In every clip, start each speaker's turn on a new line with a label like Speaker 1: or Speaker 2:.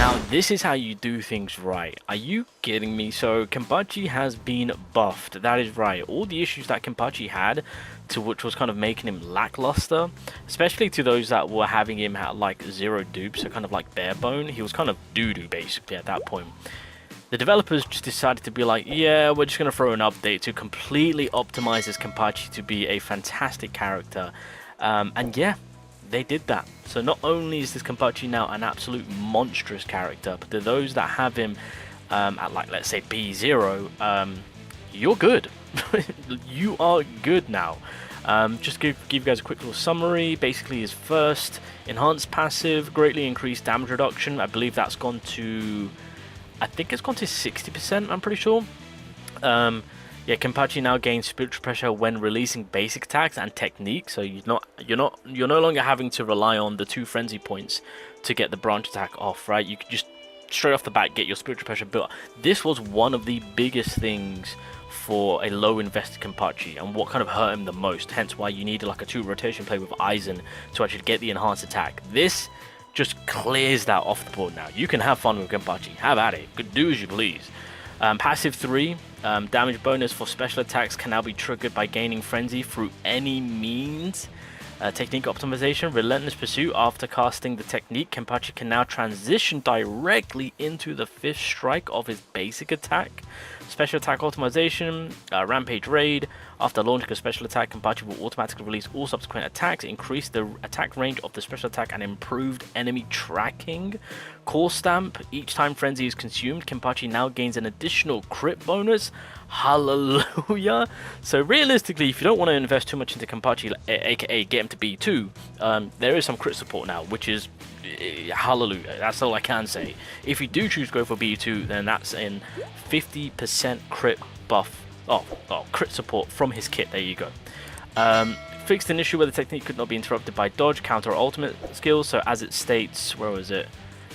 Speaker 1: Now, this is how you do things right. Are you kidding me? So, Kenpachi has been buffed. That is right. All the issues that Kenpachi had, to which was kind of making him lackluster, especially to those that were having him at like 0 dupes, so kind of like bare bone. He was kind of doo-doo basically at that point. The developers just decided to be like, yeah, we're just going to throw an update to completely optimize this Kenpachi to be a fantastic character. And yeah, they did that. So not only is this Kenpachi now an absolute monstrous character, but to those that have him at like, let's say B0, you're good. You are good now. Just give you guys a quick little summary. Basically, his first enhanced passive, greatly increased damage reduction. I believe that's gone to, I think it's gone to 60%, I'm pretty sure. Yeah, Kenpachi now gains spiritual pressure when releasing basic attacks and technique. So you're no longer having to rely on the 2 frenzy points to get the branch attack off, right? You can just straight off the bat get your spiritual pressure built. This was one of the biggest things for a low invested Kenpachi and what kind of hurt him the most. Hence why you needed like a 2 rotation play with Aizen to actually get the enhanced attack. This just clears that off the board now. You can have fun with Kenpachi. Have at it. Do as you please. Passive 3, damage bonus for special attacks can now be triggered by gaining frenzy through any means. Technique optimization, relentless pursuit. After casting the technique, Kenpachi can now transition directly into the 5th strike of his basic attack. Special attack optimization, rampage raid. After launching a special attack, Kenpachi will automatically release all subsequent attacks, increase the attack range of the special attack, and improved enemy tracking. Core stamp, each time frenzy is consumed, Kenpachi now gains an additional crit bonus. Hallelujah. So realistically, if you don't want to invest too much into Kenpachi, aka get him to B2, there is some crit support now, which is hallelujah. That's all I can say. If you do choose to go for B2, then that's in 50% crit buff. Oh, crit support from his kit. There you go. Fixed an issue where the technique could not be interrupted by dodge, counter, or ultimate skills. So as it states, where was it?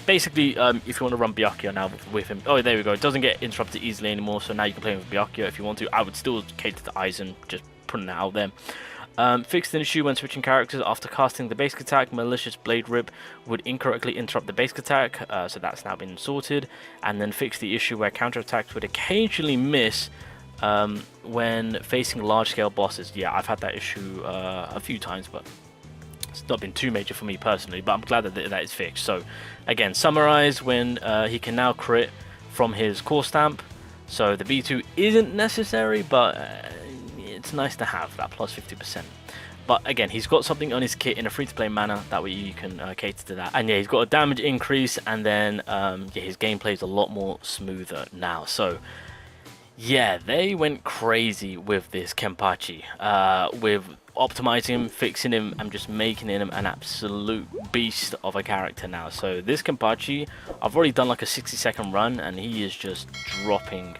Speaker 1: Basically, if you want to run Byakuya now with him, oh, there we go. It doesn't get interrupted easily anymore. So now you can play with Byakuya if you want to. I would still cater to Aizen, just putting it out there. Fixed an issue when switching characters after casting the basic attack. Malicious Blade Rip would incorrectly interrupt the basic attack, so that's now been sorted. And then fixed the issue where counterattacks would occasionally miss when facing large-scale bosses. Yeah, I've had that issue a few times, but it's not been too major for me personally. But I'm glad that that is fixed. So again, summarize when he can now crit from his core stamp. So the B2 isn't necessary, but it's nice to have that plus 50%. But again, he's got something on his kit in a free-to-play manner, that way you can cater to that. And yeah, he's got a damage increase, and then yeah, his gameplay is a lot more smoother now. So yeah, they went crazy with this Kenpachi, with optimizing him, fixing him, and just making him an absolute beast of a character now. So this Kenpachi, I've already done like a 60-second run, and he is just dropping.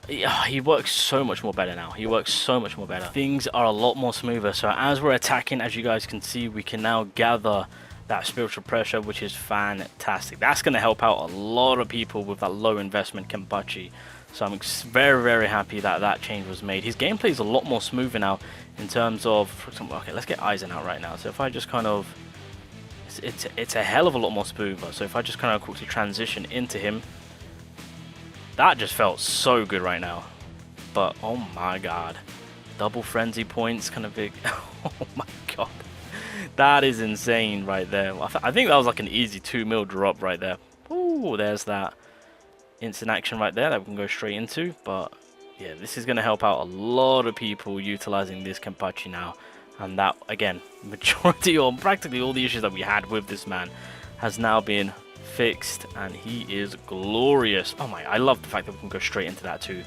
Speaker 1: He works so much more better now. He works so much more better. Things are a lot more smoother. So as we're attacking, as you guys can see, we can now gather that spiritual pressure, which is fantastic. That's going to help out a lot of people with that low investment Kenpachi. So I'm very, very happy that that change was made. His gameplay is a lot more smoother now in terms of, for example, okay, let's get Aizen out right now. So if I just kind of, it's a hell of a lot more smoother. So if I just kind of quickly transition into him, that just felt so good right now. But oh my god, double frenzy points, kind of big. Oh my god, that is insane right there. I think that was like an easy 2 mil drop right there. Ooh, there's that instant action right there that we can go straight into. But yeah, this is going to help out a lot of people utilizing this Kenpachi now. And that, again, majority or practically all the issues that we had with this man has now been fixed, and he is glorious. Oh my, I love the fact that we can go straight into that too.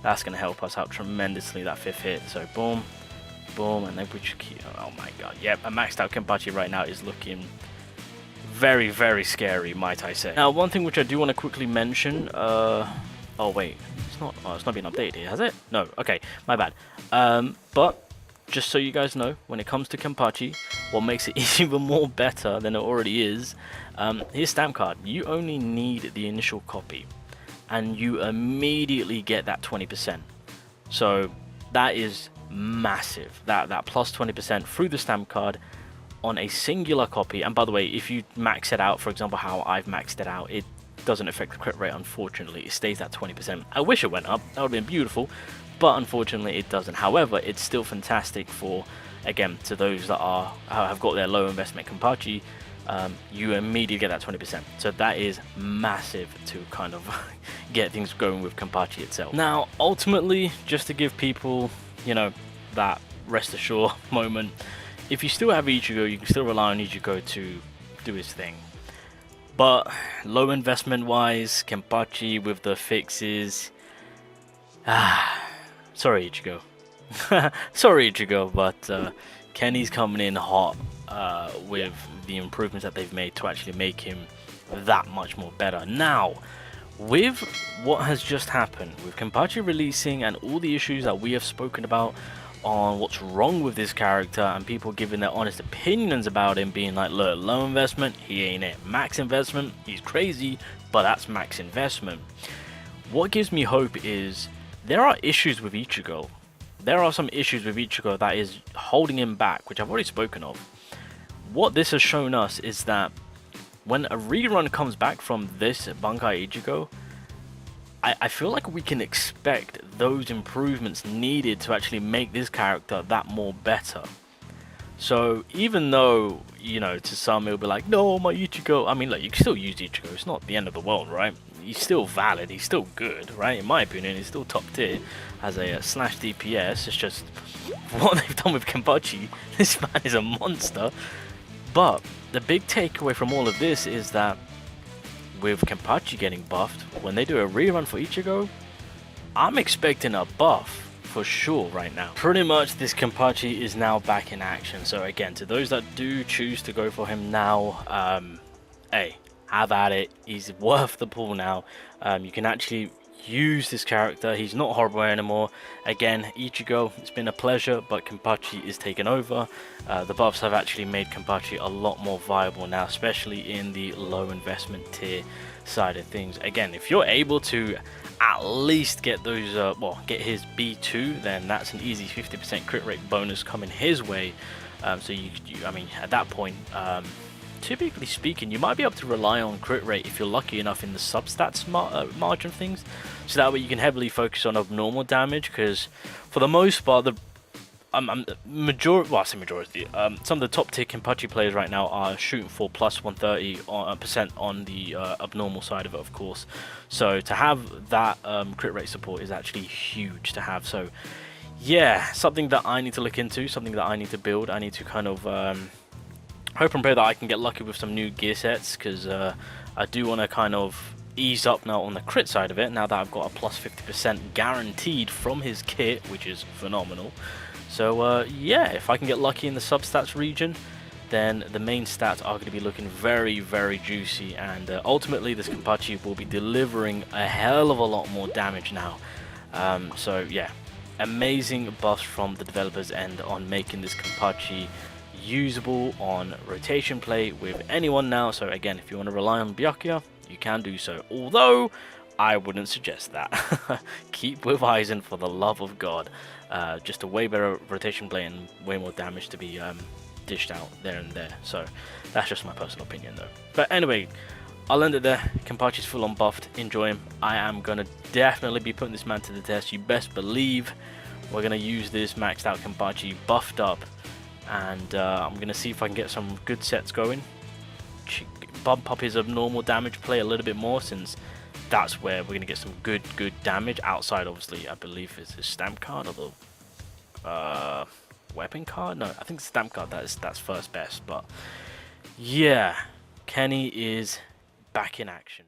Speaker 1: That's going to help us out tremendously, that 5th hit. So boom, boom, and then we just keep, oh my god, yep, a maxed out Kenpachi right now is looking very, very scary, might I say. Now, one thing which I do want to quickly mention, oh wait, it's not been updated here, has it? No, okay, my bad. But just so you guys know, when it comes to Kenpachi, what makes it even more better than it already is, his stamp card, you only need the initial copy, and you immediately get that 20%. So that is massive. That plus 20% through the stamp card on a singular copy, and by the way, if you max it out, for example, how I've maxed it out, it doesn't affect the crit rate, unfortunately. It stays at 20%. I wish it went up, that would have been beautiful, but unfortunately it doesn't. However, it's still fantastic for, again, to those that have got their low investment Kenpachi. You immediately get that 20%, so that is massive to kind of get things going with Kenpachi itself. Now, ultimately, just to give people, you know, that rest assured moment, if you still have Ichigo, you can still rely on Ichigo to do his thing. But low investment wise, Kenpachi with the fixes, sorry Ichigo. Sorry Ichigo, but Kenny's coming in hot with the improvements that they've made to actually make him that much more better. Now, with what has just happened, with Kenpachi releasing and all the issues that we have spoken about on what's wrong with this character, and people giving their honest opinions about him, being like, look, low investment, he ain't it. Max investment, he's crazy, but that's max investment. What gives me hope is there are issues with Ichigo. There are some issues with Ichigo that is holding him back, which I've already spoken of. What this has shown us is that when a rerun comes back from this Bankai Ichigo, I feel like we can expect those improvements needed to actually make this character that more better. So even though, you know, to some it'll be like, no, my Ichigo, I mean, look, you can still use Ichigo, it's not the end of the world, right? He's still valid, he's still good, right? In my opinion, he's still top tier as a slash DPS. It's just what they've done with Kenpachi. This man is a monster. But the big takeaway from all of this is that with Kenpachi getting buffed, when they do a rerun for Ichigo, I'm expecting a buff for sure right now. Pretty much this Kenpachi is now back in action. So again, to those that do choose to go for him now, hey, have at it. He's worth the pull now. You can actually use this character. He's not horrible anymore. Again, Ichigo, it's been a pleasure, but Kenpachi is taken over. The buffs have actually made Kenpachi a lot more viable now, especially in the low investment tier side of things. Again, if you're able to at least get those, get his B2, then that's an easy 50% crit rate bonus coming his way. So I mean, at that point, typically speaking, you might be able to rely on crit rate if you're lucky enough in the substats margin of things, so that way you can heavily focus on abnormal damage, because for the most part, the majority, well, I say majority, some of the top tier Kenpachi players right now are shooting for plus 130% on the abnormal side of it, of course. So to have that crit rate support is actually huge to have. So yeah, something that I need to look into, something that I need to build. I need to kind of hope and pray that I can get lucky with some new gear sets, because I do want to kind of ease up now on the crit side of it, now that I've got a plus 50% guaranteed from his kit, which is phenomenal. So yeah, if I can get lucky in the substats region, then the main stats are going to be looking very, very juicy, and ultimately this Kenpachi will be delivering a hell of a lot more damage now. So yeah, amazing buffs from the developers end on making this Kenpachi usable on rotation play with anyone now. So again, if you want to rely on Byakuya, you can do so, although I wouldn't suggest that. Keep with Aizen for the love of God. Just a way better rotation play and way more damage to be dished out there and there. So that's just my personal opinion though. But anyway, I'll end it there. Kenpachi's full on buffed. Enjoy him. I am gonna definitely be putting this man to the test. You best believe we're gonna use this maxed out Kenpachi buffed up, and I'm gonna see if I can get some good sets going, bump up his abnormal damage play a little bit more, since that's where we're gonna get some good damage outside, obviously, I believe is his stamp card or the weapon card. No, I think the stamp card, that's first best. But yeah, Kenny is back in action.